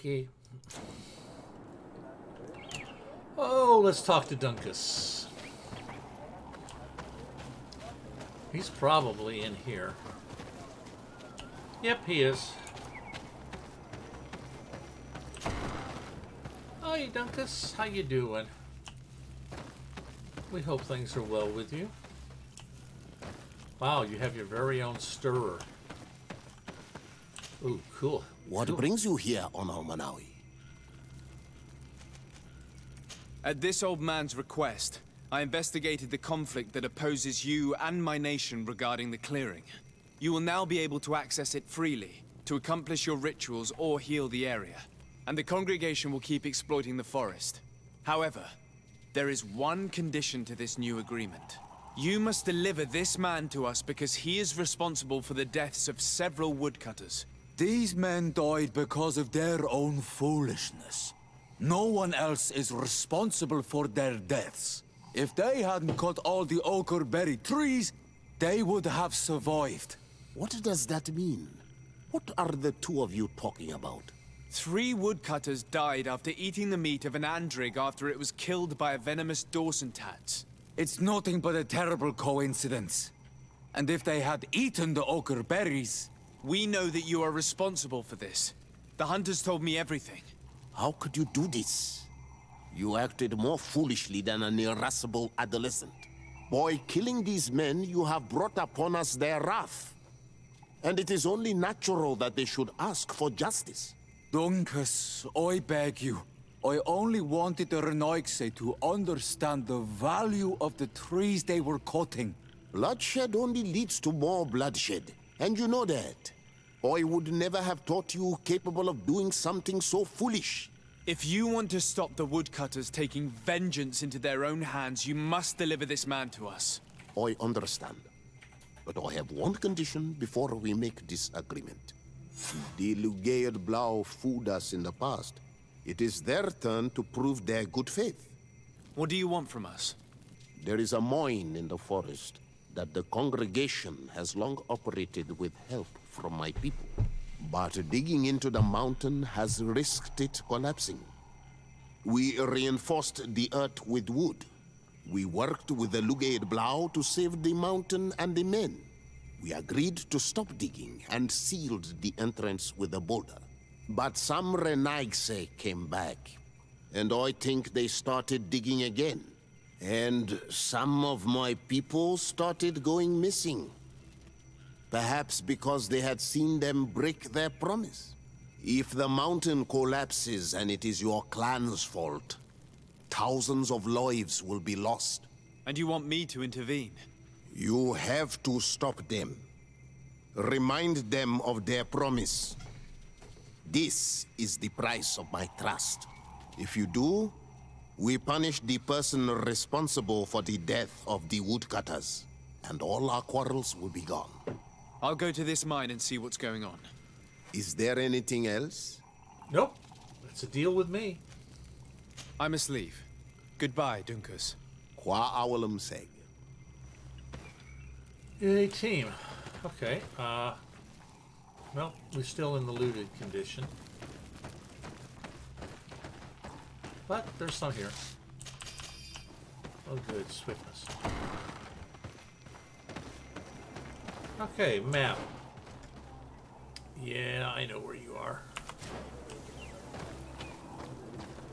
Okay. Oh, let's talk to Dunkus. He's probably in here. Yep, he is. Hi, Dunkus. How you doing? We hope things are well with you. Wow, you have your very own stirrer. Ooh, cool. What brings you here on Almanawi? At this old man's request, I investigated the conflict that opposes you and my nation regarding the clearing. You will now be able to access it freely, to accomplish your rituals or heal the area. And the congregation will keep exploiting the forest. However, there is one condition to this new agreement. You must deliver this man to us because he is responsible for the deaths of several woodcutters. These men died because of their own foolishness. No one else is responsible for their deaths. If they hadn't cut all the ochreberry trees, they would have survived. What does that mean? What are the two of you talking about? 3 woodcutters died after eating the meat of an andrig after it was killed by a venomous Dawson tat. It's nothing but a terrible coincidence. And if they had eaten the ochreberries... We know that you are responsible for this. The hunters told me everything. How could you do this? You acted more foolishly than an irascible adolescent. By killing these men, you have brought upon us their wrath. And it is only natural that they should ask for justice. Dunkus, I beg you. I only wanted the Renoixe to understand the value of the trees they were cutting. Bloodshed only leads to more bloodshed, and you know that. I would never have thought you capable of doing something so foolish. If you want to stop the woodcutters taking vengeance into their own hands, you must deliver this man to us. I understand. But I have one condition before we make this agreement. The Lugaid Blau fooled us in the past. It is their turn to prove their good faith. What do you want from us? There is a mine in the forest that the congregation has long operated with help from my people. But digging into the mountain has risked it collapsing. We reinforced the earth with wood. We worked with the Lugaid Blau to save the mountain and the men. We agreed to stop digging and sealed the entrance with a boulder. But some Renaigse came back, and I think they started digging again. And some of my people started going missing. Perhaps because they had seen them break their promise. If the mountain collapses and it is your clan's fault, thousands of lives will be lost. And you want me to intervene? You have to stop them. Remind them of their promise. This is the price of my trust. If you do, we punish the person responsible for the death of the woodcutters, and all our quarrels will be gone. I'll go to this mine and see what's going on. Is there anything else? Nope. That's a deal with me. I must leave. Goodbye, Dunkus. Qua awalum seg. Yay, team. Okay, well, we're still in the looted condition. But there's some here. Oh good, swiftness. Okay, map. Yeah, I know where you are.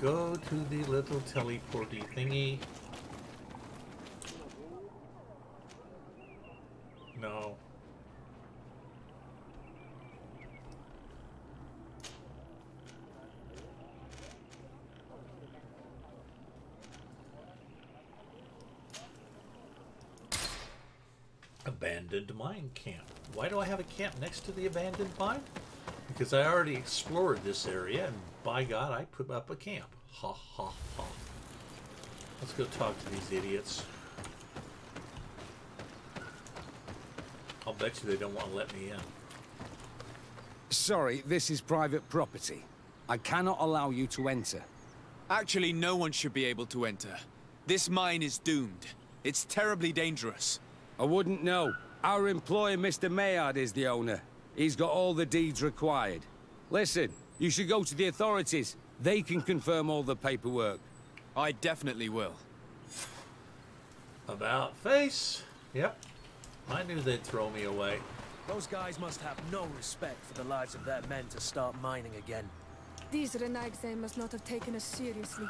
Go to the little teleporty thingy. No. Abandoned mine camp. Why do I have a camp next to the abandoned mine? Because I already explored this area, and by God, I put up a camp. Ha ha ha. Let's go talk to these idiots. I'll bet you they don't want to let me in. Sorry, this is private property. I cannot allow you to enter. Actually, no one should be able to enter. This mine is doomed. It's terribly dangerous. I wouldn't know. Our employer, Mr. Maillard, is the owner. He's got all the deeds required. Listen, You should go to the authorities. They can confirm all the paperwork. I definitely will. About face. Yep. I knew they'd throw me away. Those guys must have no respect for the lives of their men to start mining again. These Renagse must not have taken us seriously.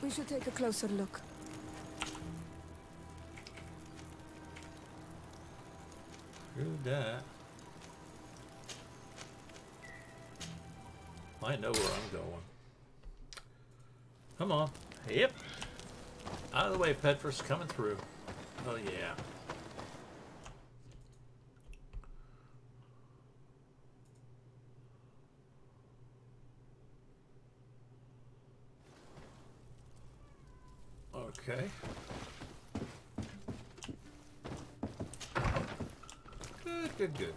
We should take a closer look. True that. I know where I'm going. Come on. Yep. Out of the way, Petrus. Coming through. Oh, yeah. Okay. Good.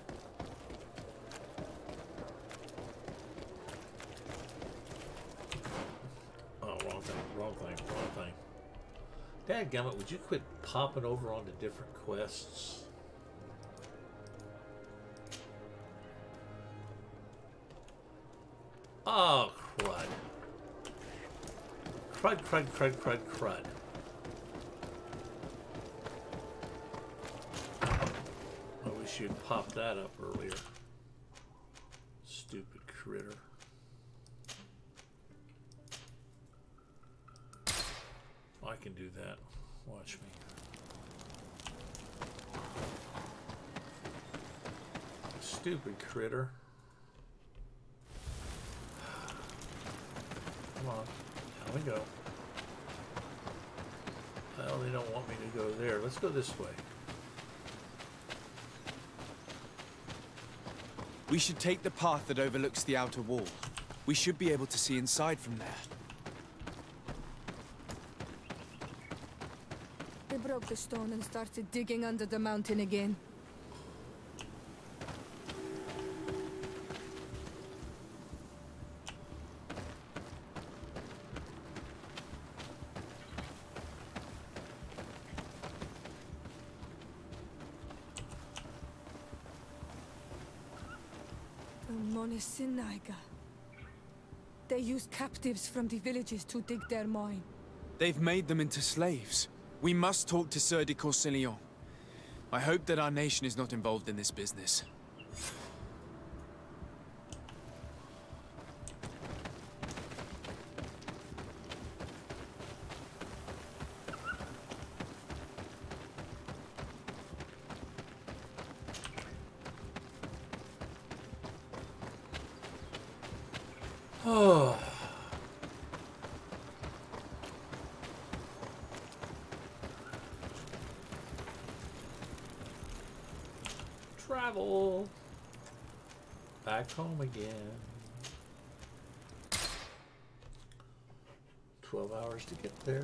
Oh, wrong thing. Dadgummit, would you quit popping over onto different quests? Oh, crud. Crud. I wish you'd popped that up earlier. Stupid critter. I can do that. Watch me. Stupid critter. Come on. Down we go. Well, they don't want me to go there. Let's go this way. We should take the path that overlooks the outer wall. We should be able to see inside from there. They broke the stone and started digging under the mountain again. Monesinaiga. They use captives from the villages to dig their mine. They've made them into slaves. We must talk to Sieur de Courcillon. I hope that our nation is not involved in this business. Oh. Travel back home again. 12 hours to get there.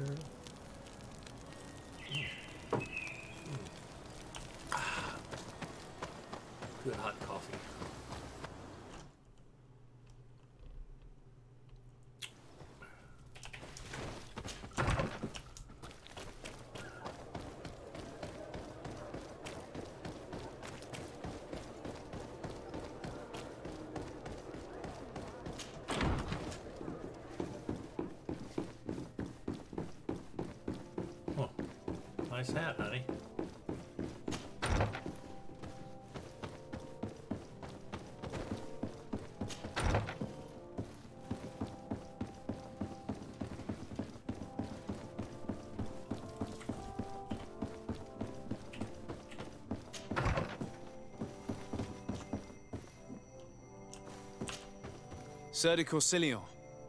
Good hot coffee. Nice hat, honey. Sieur de Courcillon.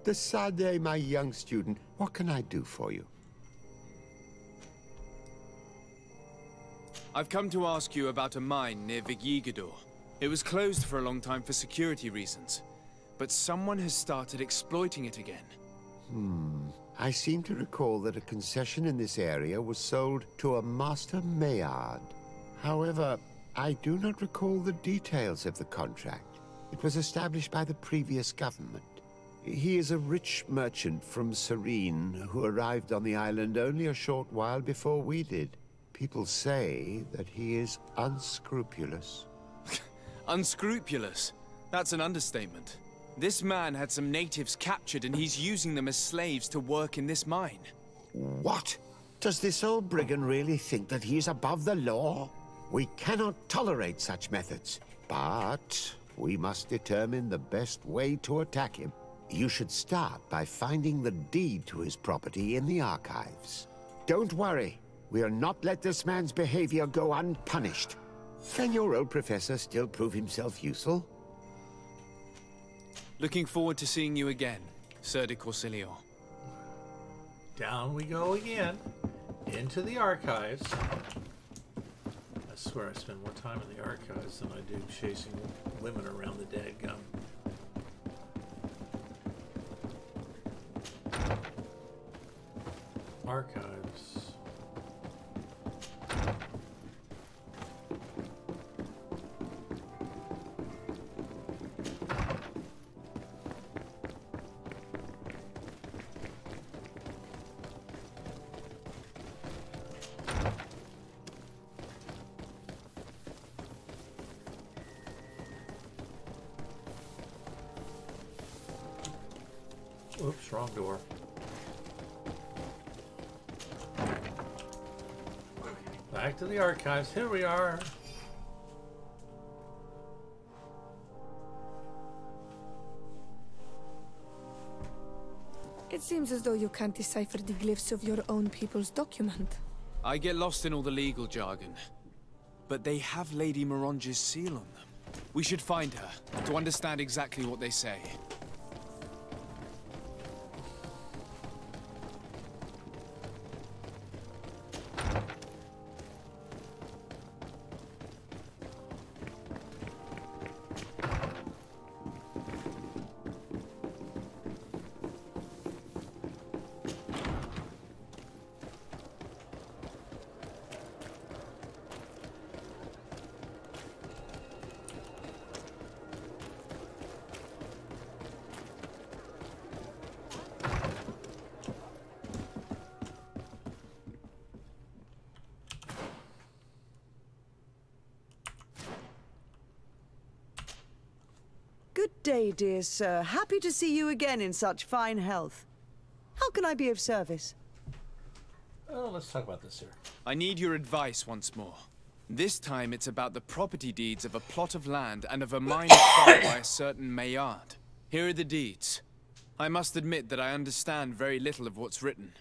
Decidez, my young student, what can I do for you? I've come to ask you about a mine near Vigigador. It was closed for a long time for security reasons, but someone has started exploiting it again. I seem to recall that a concession in this area was sold to a Master Maillard. However, I do not recall the details of the contract. It was established by the previous government. He is a rich merchant from Serene who arrived on the island only a short while before we did. People say that he is unscrupulous. Unscrupulous? That's an understatement. This man had some natives captured and he's using them as slaves to work in this mine. What? Does this old brigand really think that he is above the law? We cannot tolerate such methods, but we must determine the best way to attack him. You should start by finding the deed to his property in the archives. Don't worry, we'll not let this man's behavior go unpunished. Can your old professor still prove himself useful? Looking forward to seeing you again, Sir de Corsilio. Down we go again. Into the archives. I swear I spend more time in the archives than I do chasing women around the dadgum. Archives. Oops, wrong door. Back to the archives. Here we are. It seems as though you can't decipher the glyphs of your own people's document. I get lost in all the legal jargon, but they have Lady Moronge's seal on them. We should find her to understand exactly what they say. Good day, dear sir. Happy to see you again in such fine health. How can I be of service? Oh, let's talk about this here. I need your advice once more. This time it's about the property deeds of a plot of land and of a mine acquired by a certain Maillard. Here are the deeds. I must admit that I understand very little of what's written,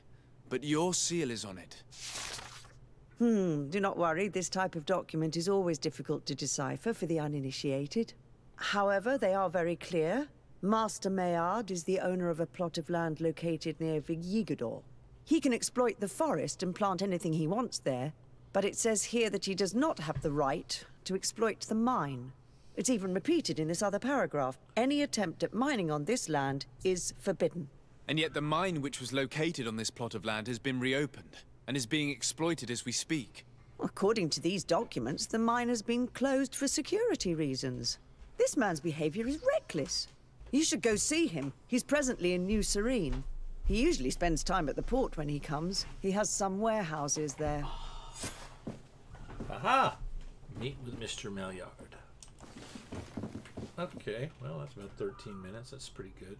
but your seal is on it. Do not worry. This type of document is always difficult to decipher for the uninitiated. However, they are very clear. Master Maillard is the owner of a plot of land located near Vigyigador. He can exploit the forest and plant anything he wants there, but it says here that he does not have the right to exploit the mine. It's even repeated in this other paragraph. Any attempt at mining on this land is forbidden. And yet the mine which was located on this plot of land has been reopened, and is being exploited as we speak. According to these documents, the mine has been closed for security reasons. This man's behavior is reckless. You should go see him. He's presently in New Serene. He usually spends time at the port when he comes. He has some warehouses there. Aha! Meet with Mr. Maillard. Okay, well, that's about 13 minutes. That's pretty good.